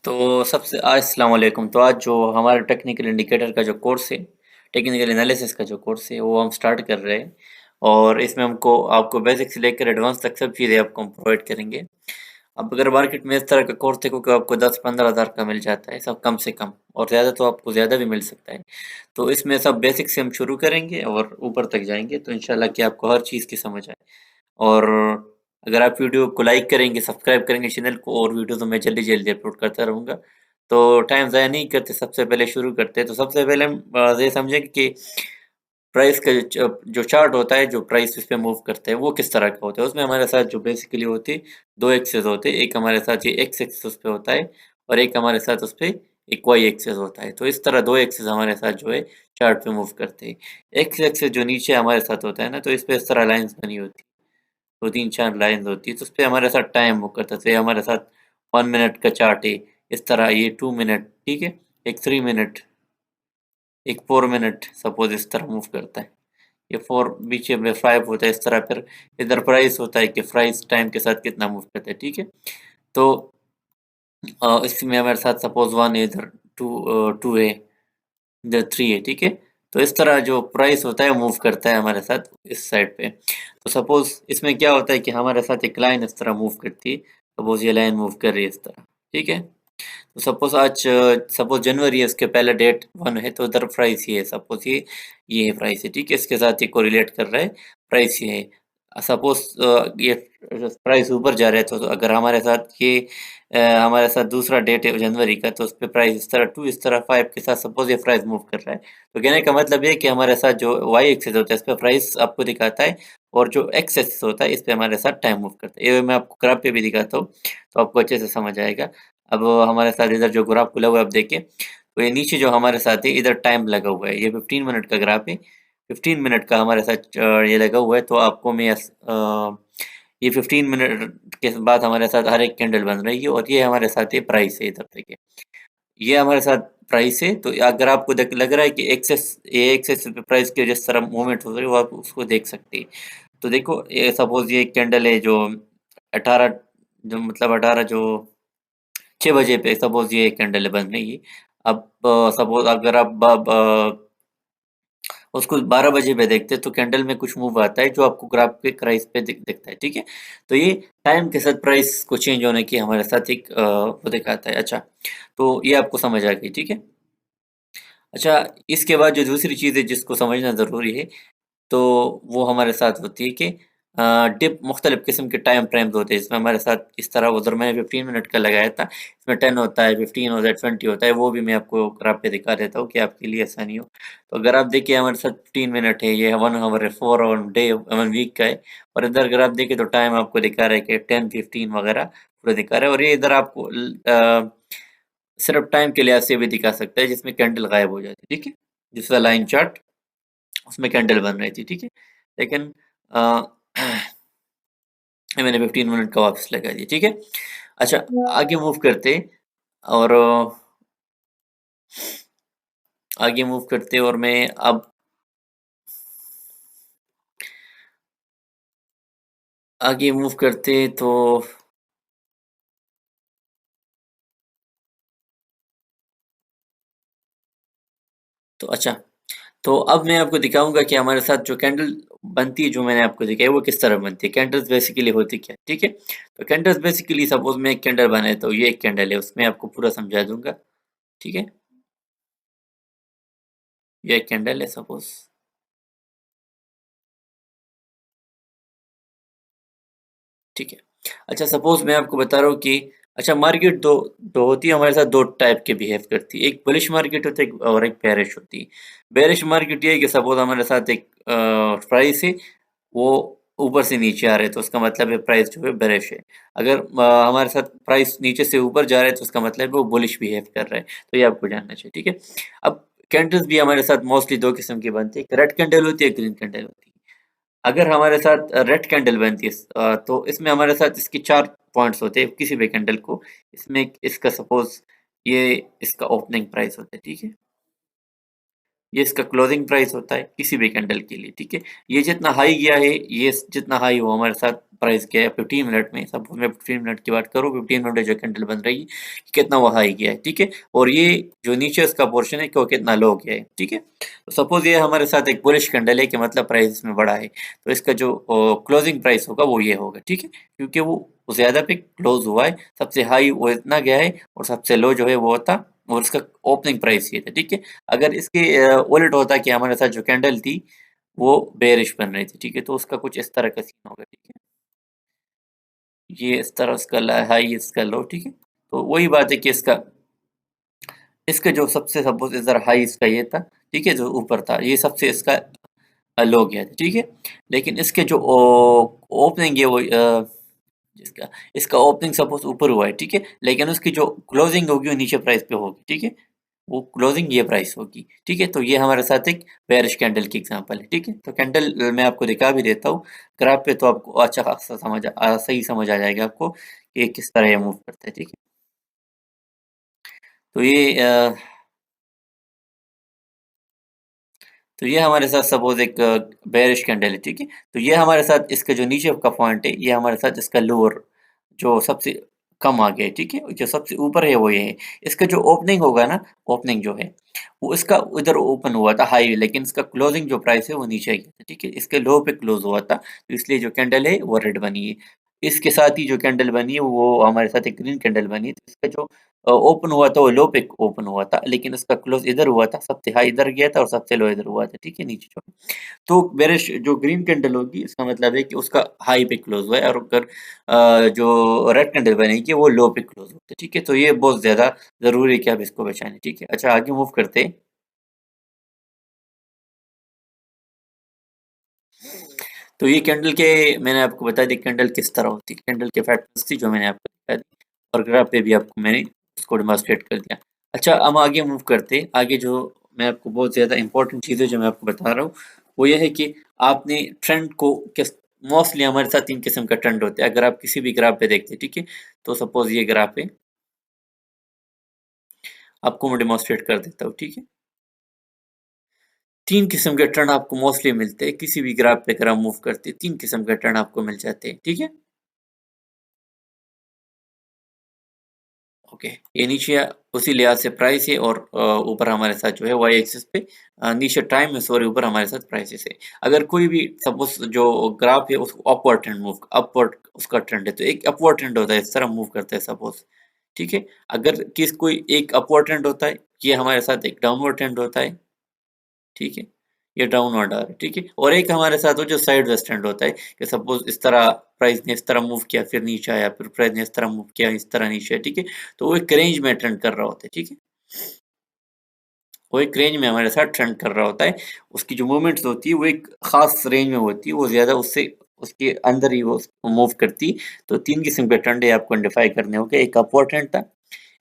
तो सबसे अस्सलाम वालेकुम। तो आज जो हमारा टेक्निकल इंडिकेटर का जो कोर्स है, टेक्निकल एनालिसिस का जो कोर्स है, वो हम स्टार्ट कर रहे हैं और इसमें हमको आपको बेसिक से लेकर एडवांस तक सब चीज़ें आपको हम प्रोवाइड करेंगे। अब अगर मार्केट में इस तरह का कोर्स देखो कि आपको 10-15 हज़ार का मिल जाता है, सब कम से कम और ज़्यादा तो आपको ज़्यादा भी मिल सकता है। तो इसमें सब बेसिक से हम शुरू करेंगे और ऊपर तक जाएँगे, तो इंशाल्लाह कि आपको हर चीज़ की समझ आए। और अगर आप वीडियो को लाइक करेंगे, सब्सक्राइब करेंगे चैनल को और वीडियो तो मैं जल्दी-जल्दी अपलोड करता रहूँगा। तो टाइम ज़ाया नहीं करते, सबसे पहले शुरू करते हैं। तो सबसे पहले हम ये समझेंगे कि प्राइस का जो चार्ट होता है, जो प्राइस इस पे मूव करता है, वो किस तरह का होता है। उसमें हमारे साथ जो बेसिकली होती है, 2 एक्सिस होते हैं। एक हमारे साथ ये एक्स एक्सिस उस पे होता है और एक हमारे साथ उस पे एक वाई एक्सिस होता है। तो इस तरह 2 एक्सिस हमारे साथ जो है चार्ट पे मूव करते हैं। एक्स एक्सिस जो नीचे हमारे साथ होता है ना, तो इस पे इस तरह लाइन्स बनी होती है। 2-3-4 लाइन्स होती है, तो उसपे हमारे साथ टाइम वो करता है। तो ये हमारे साथ 1 मिनट का चार्ट है, इस तरह ये 2 मिनट, ठीक है? एक 3 मिनट, एक 4 मिनट सपोज़ इस तरह मूव करता है। ये 4 बीच में 5 होता है, इस तरह फिर इधर प्राइस होता है कि प्राइस टाइम के साथ कितना मूव करता है, ठीक है? तो इसमें हमारे साथ सपोज़ 1 है, इधर 2 है, इधर 3 है, ठीक है? तो इस तरह जो प्राइस होता है मूव करता है हमारे साथ इस साइड पे। तो सपोज़ इसमें क्या होता है कि हमारे साथ एक लाइन इस तरह मूव करती है। सपोज़ ये लाइन मूव कर रही है इस तरह, ठीक है? तो सपोज़ आज सपोज़ जनवरी है, उसके पहले डेट 1 है, तो इधर प्राइस ये है, सपोज़ ये है प्राइस है, ठीक है? इसके साथ ये कोरिलेट कर रहा है, प्राइस ये है। सपोज़ ये प्राइस ऊपर जा रहा है, तो अगर हमारे साथ ये हमारे साथ दूसरा डेट है जनवरी का, तो उसपे प्राइस इस तरह 2, इस तरह 5 के साथ सपोज़ ये प्राइस मूव कर रहा है। तो कहने का मतलब ये है कि हमारे साथ जो वाई एक्सिस होता है, इस पे प्राइस आपको दिखाता है और जो एक्स एक्सिस होता है, इस पे हमारे साथ टाइम मूव करता है। ये मैं आपको ग्राफ पे भी दिखाता हूँ, तो आपको अच्छे से समझ आएगा। अब हमारे साथ इधर जो ग्राफ खुला हुआ है आप देखिए, तो ये नीचे जो हमारे साथ है इधर टाइम लगा हुआ है, ये 15 मिनट का ग्राफ है। 15 मिनट का हमारे साथ ये लगा हुआ है, तो आपको मैं ये 15 मिनट के बाद हमारे साथ हर एक कैंडल बन रही है और ये हमारे साथ ये प्राइस है, इधर देखिए। ये हमारे साथ प्राइस है, तो अगर आपको देख लग रहा है कि एक्सेस पे प्राइस की जिस तरह मूवमेंट हो रही है, वो आप उसको देख सकते हैं। तो देखो ये सपोज़ ये कैंडल है जो 18 जो मतलब 18 जो 6 बजे पे सपोज़ ये कैंडल बन रही है। अब सपोज़ अगर आप उसको 12 बजे पे देखते हैं तो कैंडल में कुछ मूव आता है जो आपको ग्राफ पे प्राइस पे दिखता है, ठीक है? तो ये टाइम के साथ प्राइस को चेंज होने की हमारे साथ एक वो दिखाता है। अच्छा, तो ये आपको समझ आ गई, ठीक है? अच्छा, इसके बाद जो दूसरी चीज़ है जिसको समझना ज़रूरी है, तो वो हमारे साथ होती है कि डिप मुख्तलिफ़ किस्म के टाइम फ्रेम्स होते हैं, इसमें हमारे साथ इस तरह उधर मैंने 15 मिनट का लगाया था, इसमें 10 होता है, 15 होता है, 20 होता है, वो भी मैं आपको ग्राफ पे दिखा देता हूँ कि आपके लिए आसानी हो। तो अगर आप देखिए हमारे साथ 15 मिनट है, ये 1 ऑवर है, 4 ऑवर डे 1 वीक का है और इधर अगर आप देखें तो टाइम आपको दिखा रहा है कि 10, 15 वगैरह पूरा दिखा रहा है और ये इधर आपको सिर्फ़ टाइम के लिहाज़ से भी दिखा सकता है जिसमें कैंडल गायब हो जाती है, ठीक है? दूसरा लाइन चार्ट उसमें कैंडल बन रही थी, ठीक है? लेकिन अ, मैंने 15 मिनट का वापस लगा दिया, ठीक है? अच्छा, आगे मूव करते और आगे मूव करते और मैं अब आगे मूव करते तो अच्छा, तो अब मैं आपको दिखाऊँगा कि हमारे साथ जो कैंडल बनती है, जो मैंने आपको दिखाई, वो किस तरह बनती है। कैंडल्स बेसिकली होती क्या है, ठीक है? तो कैंडल्स बेसिकली सपोज़ मैं एक कैंडल बनाता हूँ, ये एक कैंडल है, उसमें आपको पूरा समझा दूँगा, ठीक है? ये एक कैंडल है सपोज़, ठीक है। अच्छा, सपोज़ मैं आपको बता रहा हूँ कि अच्छा मार्केट 2 होती है हमारे साथ, 2 टाइप के बिहेव करती है। एक बुलिश मार्केट होती है और एक बेयरिश होती है। बेयरिश मार्केट ये है कि सपोज़ हमारे साथ एक प्राइस है, वो ऊपर से नीचे आ रहा है, तो उसका मतलब है प्राइस जो है बेयरिश है। अगर हमारे साथ प्राइस नीचे से ऊपर जा रहा है, तो उसका मतलब है वो बुलिश बिहेव कर रहा है। तो ये आपको जानना चाहिए, ठीक है? अब कैंडल्स भी हमारे साथ मोस्टली 2 किस्म की बनती है। एक रेड कैंडल होती है, एक ग्रीन कैंडल होती है। अगर हमारे साथ रेड कैंडल बनती है तो इसमें हमारे साथ इसके 4 पॉइंट्स होते हैं किसी भी कैंडल को। इसमें इसका सपोज़ ये इसका ओपनिंग प्राइस होता है, ठीक है? ये इसका क्लोजिंग प्राइस होता है किसी भी कैंडल के लिए, ठीक है। ये जितना हाई गया है, ये जितना हाई वो हमारे साथ प्राइस गया है 15 मिनट में, सपोज मैं 15 मिनट की बात करूँ, 15 मिनट में जो कैंडल बन रही है कितना वो हाई गया है, ठीक है। और ये जो नीचे इसका पोर्शन है वो कितना लो गया है, ठीक है। तो सपोज ये हमारे साथ एक बुलिश कैंडल है कि मतलब प्राइस इसमें बढ़ा है, तो इसका जो क्लोजिंग प्राइस होगा वो ये होगा, ठीक है, क्योंकि वो ज्यादा पे क्लोज हुआ है, सबसे हाई वो इतना गया है और सबसे लो जो है वो होता, और उसका ओपनिंग प्राइस ये था, ठीक है। अगर इसके उलट होता कि हमारे साथ जो कैंडल थी वो बेरिश बन रही थी, ठीक है, तो उसका कुछ इस तरह का सीन होगा, ठीक है। ये इस तरह इसका हाई, इसका लो, ठीक है। तो वही बात है कि इसका इसका जो सबसे सपोज इधर हाई इसका ये था, ठीक है, जो ऊपर था ये सबसे इसका लो गया था, ठीक है। लेकिन इसके जो ओपनिंग है वो इसका इसका ओपनिंग सपोज ऊपर हुआ है, ठीक है, लेकिन उसकी जो क्लोजिंग होगी वो नीचे प्राइस पे होगी, ठीक है। वो क्लोजिंग ये प्राइस होगी, ठीक है। तो ये हमारे साथ एक बेरिश कैंडल की एग्जांपल है, ठीक है। तो कैंडल मैं आपको दिखा भी देता हूँ ग्राफ पे, तो आपको अच्छा खासा सही समझ आ जाएगा आपको कि ये किस तरह ये मूव करता है, ठीक है। तो ये हमारे साथ सपोज एक बेरिश कैंडल है, ठीक है। तो ये हमारे साथ इसका जो नीचे का पॉइंट है, ये हमारे साथ इसका लोअर जो सबसे कम आ गया है, ठीक है। जो सबसे ऊपर है वो ये है। इसका जो ओपनिंग होगा ना, ओपनिंग जो है वो इसका उधर ओपन हुआ था हाई, लेकिन इसका क्लोजिंग जो प्राइस है वो नीचे गया था, ठीक है। इसके लो पे क्लोज हुआ था, तो इसलिए जो कैंडल है वो रेड बनी है। इसके साथ ही जो कैंडल बनी है वो हमारे साथ एक ग्रीन कैंडल बनी है। तो इसका जो ओपन हुआ था वो लो पे ओपन हुआ था, लेकिन उसका क्लोज इधर हुआ था, सबसे हाई इधर गया था और सबसे लो इधर हुआ था, ठीक है, नीचे जो। तो बेरिश जो ग्रीन कैंडल होगी इसका मतलब है कि उसका हाई पे क्लोज हुआ है, और अगर जो रेड कैंडल बनेगी वो लो पे क्लोज होता है, ठीक है। तो ये बहुत ज्यादा जरूरी है कि आप इसको पहचानें, ठीक है। अच्छा, आगे मूव करते हैं। तो ये कैंडल के मैंने आपको बता दी कैंडल किस तरह होती है, कैंडल के फैक्टर्स थी जो मैंने आपको बता दी, और ग्राफ पे भी आपको मैंने उसको डेमोंस्ट्रेट कर दिया। अच्छा, हम आगे मूव करते हैं। आगे जो मैं आपको बहुत ज़्यादा इंपॉर्टेंट चीज़ें जो मैं आपको बता रहा हूँ वो ये है कि आपने ट्रेंड को किस, मोस्टली हमारे साथ 3 किस्म का ट्रेंड होता है। अगर आप किसी भी ग्राफ पे देखते हैं, ठीक है, तो सपोज ये ग्राफ है, आपको मैं डेमोंस्ट्रेट कर देता हूँ, ठीक है। 3 किस्म के ट्रेंड आपको मोस्टली मिलते हैं किसी भी ग्राफ पे, अगर आप मूव करते हैं 3 किस्म के ट्रेंड आपको मिल जाते हैं, ठीक है। ओके, ये नीचे उसी लिहाज से प्राइस है, और ऊपर हमारे साथ जो है वाई एक्सिस पे नीचे टाइम है, सॉरी, ऊपर हमारे साथ प्राइसेस है। अगर कोई भी सपोज जो ग्राफ है उसको अपवर्ड ट्रेंड मूव, अपवर्ड उसका ट्रेंड है, तो एक अपवर्ड ट्रेंड होता है, इस तरह मूव करता है सपोज, ठीक है। अगर कोई एक अपवर्ड ट्रेंड होता है, ये हमारे साथ एक डाउनवर्ड ट्रेंड होता है, ठीक है, ये डाउनवर्ड आ रहा है, ठीक है। और एक हमारे साथ वो जो साइड वेस्ट ट्रेंड होता है कि सपोज इस तरह प्राइस ने इस तरह मूव किया, फिर नीचे आया, फिर प्राइस ने इस तरह मूव किया, इस तरह नीचे आया, ठीक है। तो वो एक रेंज में ट्रेंड कर रहा होता है, ठीक है। वो एक रेंज में हमारे साथ ट्रेंड कर रहा होता है। उसकी जो मूवमेंट्स होती है वो एक खास रेंज में होती है, वो ज्यादा उससे उसके अंदर ही वो मूव करती। तो 3 किस्म के ट्रेंड है आपको आइडेंटिफाई करने होंगे। एक अपवर्ड ट्रेंड था,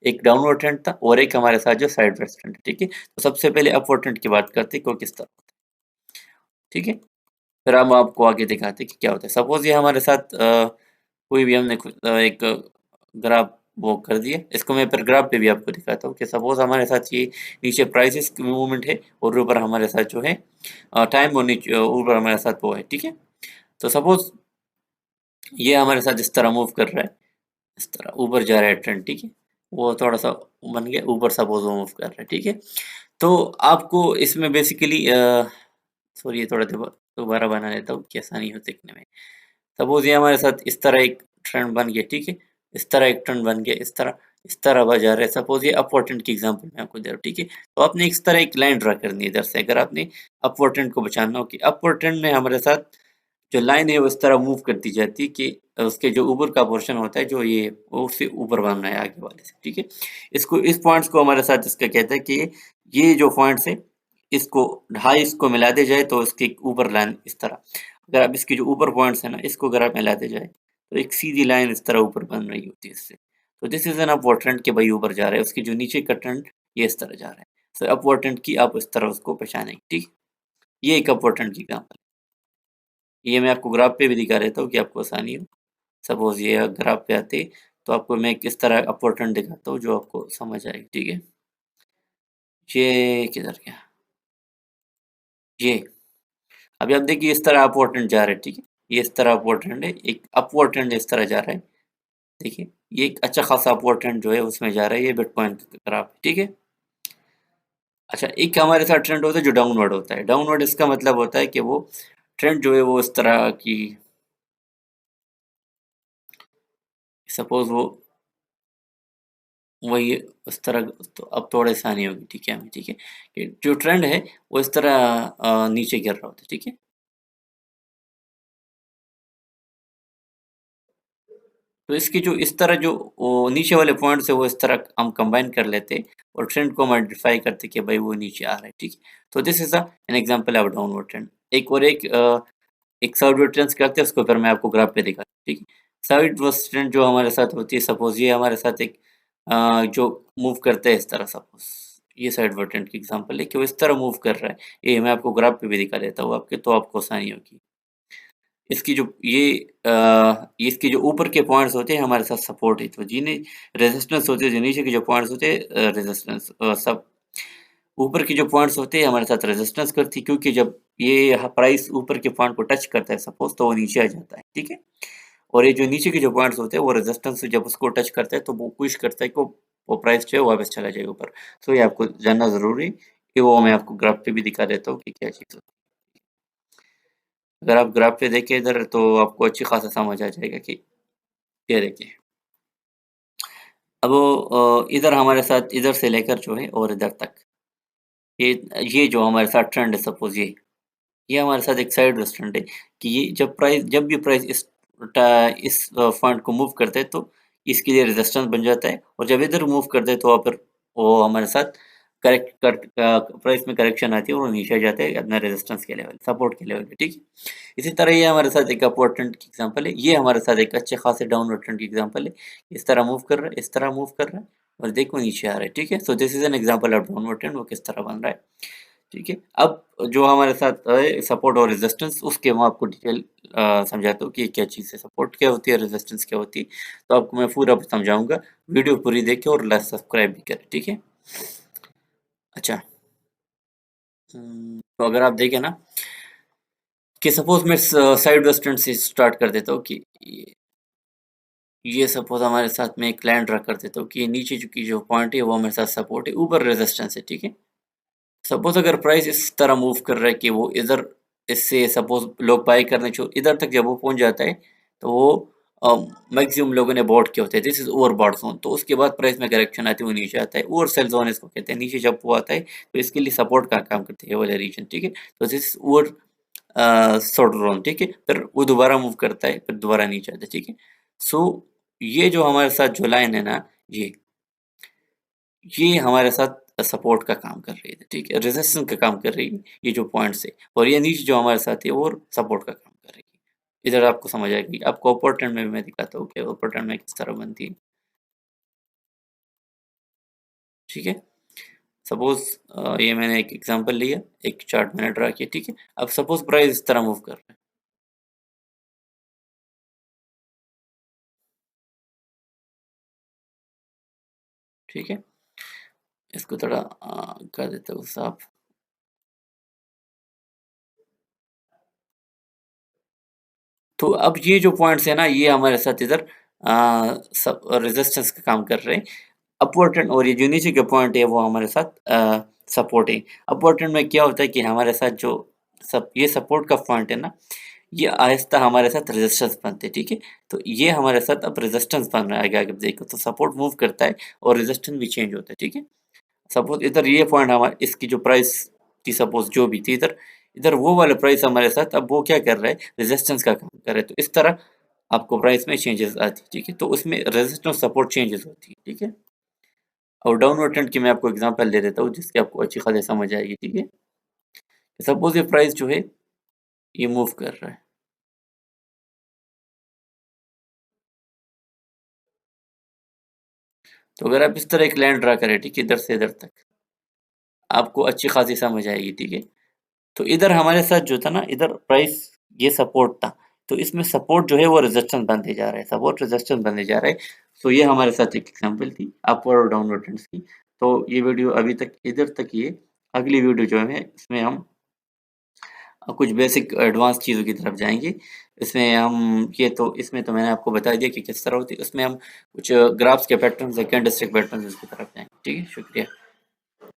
एक डाउनवर्ड ट्रेंड था, और एक हमारे साथ जो साइड वेस्ट ट्रेंड है, ठीक है। तो सबसे पहले अपवर्ड ट्रेंड की बात करते हैं कि वो किस तरह, ठीक है। फिर हम आपको आगे दिखाते हैं कि क्या होता है। सपोज ये हमारे साथ कोई भी हमने एक ग्राफ वो कर दिया, इसको मैं फिर ग्राफ पे भी आपको दिखाता हूँ कि सपोज हमारे साथ ये नीचे प्राइसेस की मूवमेंट है, और ऊपर हमारे साथ जो है टाइम, और नीचे ऊपर हमारे साथ वो है, ठीक है। तो सपोज ये हमारे साथ इस तरह मूव कर रहा है, इस तरह ऊपर जा रहा है ट्रेंड, ठीक है। वो थोड़ा सा बन गया ऊपर, सपोज वो मूव कर रहा है, ठीक है। तो आपको इसमें बेसिकली सॉरी, ये थोड़ा दोबारा बना लेता हूँ कि आसानी हो देखने में। सपोज ये हमारे साथ इस तरह एक ट्रेंड बन गया, ठीक है, इस तरह एक ट्रेंड बन गया, इस तरह वह जा रहा है। सपोज ये अपवर्ड ट्रेंड की एग्जांपल मैं आपको दे रहा हूँ, ठीक है। तो आपने इस तरह एक लाइन ड्रा करनी है इधर से, अगर आपने अपवर्ड ट्रेंड को बचाना हो कि अपवर्ड ट्रेंड में हमारे साथ जो लाइन है वो इस तरह मूव करती जाती है कि उसके जो ऊपर का पोर्शन होता है जो ये वो उससे ऊपर बनना है आगे वाले से, ठीक है। इसको इस पॉइंट्स को हमारे साथ इसका कहता है कि ये जो पॉइंट्स है इसको हाई इसको मिलाते जाए तो इसके ऊपर लाइन इस तरह, अगर आप इसके जो ऊपर पॉइंट्स है ना इसको अगर आप मिलाते जाए तो एक सीधी लाइन इस तरह ऊपर बन रही होती है इससे। तो this is an upward trend के भाई ऊपर जा रहा है, उसकी जो नीचे का ट्रेंड ये इस तरह जा रहा है। सो अपवर्ड ट्रेंड की आप इस तरह उसको पहचानेंगे, ठीक। ये एक अपवर्ड ट्रेंड की एग्जांपल, ये मैं आपको ग्राफ पे भी दिखा देता हूँ कि आपको आसानी हो। सपोज ये ग्राफ पे आते तो आपको मैं किस तरह अपवर्ड ट्रेंड दिखाता हूँ जो आपको समझ आएगी, ठीक है। ये किधर गया, ये अभी आप देखिए इस तरह अपवर्ड ट्रेंड जा रहा है, ठीक है? ये इस तरह अपवर्ड ट्रेंड है, एक अपवर्ड ट्रेंड इस तरह जा रहा है, देखिए ये एक अच्छा खासा अपवर्ड ट्रेंड जो है उसमें जा रहा है, ये बिटकॉइन का ग्राफ, ठीक है? अच्छा, एक हमारे साथ ट्रेंड होता है जो डाउनवर्ड होता है, डाउनवर्ड इसका मतलब होता है कि वो ट्रेंड जो है वो इस तरह की, सपोज़ वो वही उस तरह, तो अब थोड़ा आसानी होगी, ठीक है हमें, ठीक है? कि जो ट्रेंड है वो इस तरह नीचे गिर रहा होता है, ठीक है? तो इसकी जो इस तरह जो वो नीचे वाले पॉइंट्स है वो इस तरह हम कंबाइन कर लेते और ट्रेंड को मॉडिफाई करते कि भाई वो नीचे आ रहा है, ठीक है? तो this is an example of downward trend. एक और एक साइडवेज ट्रेंड्स करते हैं उसको फिर मैं आपको ग्राफ पे दिखाता हूँ, ठीक है? साइडवेज ट्रेंड जो हमारे साथ होती है, सपोज़ ये हमारे साथ एक जो मूव करता है इस तरह, सपोज़ ये साइडवेज ट्रेंड की एग्जांपल है कि वो इस तरह मूव कर रहा है। ये मैं आपको ग्राफ पे भी दिखा देता हूँ आपके, तो आपको आसानी होगी। इसकी जो इसके जो ऊपर के पॉइंट्स होते हैं हमारे साथ सपोर्ट है, तो जिन्हें रेजिस्टेंस होते हैं, जो नीचे के जो पॉइंट्स होते हैं रेजिस्टेंस, सब ऊपर के जो पॉइंट्स होते हैं हमारे साथ रेजिस्टेंस करती है, क्योंकि जब ये प्राइस ऊपर के पॉइंट को टच करता है सपोज़, तो वो नीचे आ जाता है, ठीक है? और ये जो नीचे के जो पॉइंट्स होते हैं वो रेजिस्टेंस से जब उसको टच करता है तो वो कोशिश करता है कि वो प्राइस जो है वापस चला जाए ऊपर। तो ये आपको जानना ज़रूरी है कि वो मैं आपको ग्राफ पे भी दिखा देता हूँ कि क्या चीज़ होती है। अगर आप ग्राफ पे देखें इधर तो आपको अच्छी खासा समझ आ जाएगा कि ये देखिए, अब वो इधर हमारे साथ इधर से लेकर जो है और इधर तक, ये ये जो हमारे साथ ट्रेंड है, सपोज़ ये हमारे साथ एक साइड वेज ट्रेंड है कि ये जब भी प्राइस इस फंड को मूव करता है तो इसके लिए रेजिस्टेंस बन जाता है, और जब इधर मूव करता है तो फिर वो हमारे साथ प्राइस में करेक्शन आती है और वो नीचे आ जाता है अपना रेजिस्टेंस के लेवल, सपोर्ट के लेवल पे, ठीक है? इसी तरह ये हमारे साथ एक अपवर्ड ट्रेंड की एग्जांपल है, ये हमारे साथ एक अच्छे खासे डाउनवर्ड ट्रेंड की एग्जांपल है। इस तरह मूव कर रहा है, इस तरह मूव कर रहा है और देखो नीचे आ रहा है, ठीक है? So this is an example of downward trend, वो किस तरह बन रहा है, ठीक है? अब जो हमारे साथ सपोर्ट और रेजिस्टेंस, उसके मैं आपको डिटेल समझाता हूँ कि ये क्या चीज़ है, सपोर्ट क्या होती है, रेजिस्टेंस क्या होती है। तो आपको मैं पूरा समझाऊँगा, वीडियो पूरी देखें और सब्सक्राइब भी करें, ठीक है? अच्छा, तो अगर आप देखें ना कि सपोज़ मैं साइड वेस्टर्न से स्टार्ट कर देता हूँ कि ये सपोज़ हमारे साथ में एक लाइन ड्रा कर देता हूँ कि ये नीचे की जो पॉइंट है वो हमारे साथ सपोर्ट है, ऊपर रेजिस्टेंस है, ठीक है? सपोज़ अगर प्राइस इस तरह मूव कर रहा है कि वो इधर, इससे सपोज़ लोग बाय करने इधर तक जब वो पहुँच जाता है, तो वो अ, मैक्सिमम लोगों ने बॉट किए होते हैं, दिस इज़ ओवरबॉट ज़ोन। तो उसके बाद प्राइस में करेक्शन आती है, वो नीचे आता है, ओवर सेल ज़ोन इसको कहते हैं। नीचे जब वो आता है, तो इसके लिए सपोर्ट का काम करते हैं ये वाला रीजन, ठीक है? तो this is over sold zone, ठीक है? फिर वो दोबारा मूव करता है, फिर दोबारा नीचे आता है, ठीक है? सो ये जो हमारे साथ जो लाइन है ना, ये ये हमारे साथ सपोर्ट का काम कर रही है, ठीक है? रेजिस्टेंस का काम कर रही है, ये जो पॉइंट्स है, और ये नीचे जो हमारे साथ है वो सपोर्ट का काम कर रही है। इधर आपको समझ आएगी। आपको अपर ट्रेंड में भी मैं दिखाता हूँ कि अपर ट्रेंड में किस तरह बनती है, ठीक है? सपोज़ ये मैंने एक एग्ज़ाम्पल लिया, एक चार्ट मैंने ड्रा किया, ठीक है? अब सपोज़ प्राइस इस तरह मूव कर रहा है, ठीक है? इसको थोड़ा कर देता हूँ साफ। तो अब ये जो पॉइंट्स है ना, ये हमारे साथ इधर सब रेजिस्टेंस का काम कर रहे हैं। अपवर्ड ट्रेंड और ये जो नीचे के पॉइंट है वो हमारे साथ सपोर्ट है। अपवर्ड ट्रेंड में क्या होता है कि हमारे साथ जो सब ये सपोर्ट का पॉइंट है ना, ये आहिस्ता हमारे साथ रेजिस्टेंस बनते हैं, ठीक है? तो ये हमारे साथ अब रेजिस्टेंस बन रहा है, आगे आगे देखो तो सपोर्ट मूव करता है और रेजिस्टेंस भी चेंज होता है, ठीक है? सपोज़ इधर ये पॉइंट इसकी जो प्राइस थी, सपोज़ जो भी थी इधर, इधर वो वाला प्राइस हमारे साथ अब वो क्या कर रहा है, रेजिस्टेंस का काम कर रहा है। तो इस तरह आपको प्राइस में चेंजेस आती है, ठीक है? तो उसमें रेजिस्टेंस सपोर्ट चेंजेस होती है, ठीक है? और डाउनवर्ड ट्रेंड की मैं आपको एग्ज़ाम्पल दे देता हूँ जिससे आपको अच्छी खासी समझ आएगी, ठीक है? सपोज़ ये प्राइस जो है ये मूव कर रहा है, तो अगर आप इस तरह एक लाइन ड्रा करें, ठीक है? इधर से इधर तक, आपको अच्छी खासी समझ आएगी, ठीक है? तो इधर हमारे साथ जो था ना, इधर प्राइस ये सपोर्ट था, तो इसमें सपोर्ट जो है वो रेजिस्टेंस बनते जा रहा है, सपोर्ट रेजिस्टेंस बनते जा रहा है। सो ये हमारे साथ एक एग्ज़ाम्पल थी अपवर्ड और डाउनवर्ड ट्रेंड्स की। तो ये वीडियो अभी तक इधर तक ही है, अगली वीडियो जो है इसमें हम कुछ बेसिक एडवांस चीज़ों की तरफ जाएँगे। इसमें तो मैंने आपको बता दिया कि किस तरह होती है। उसमें हम कुछ ग्राफ्स के पैटर्न्स या कैंडलस्टिक पैटर्न्स की तरफ जाएँगे। ठीक है, शुक्रिया।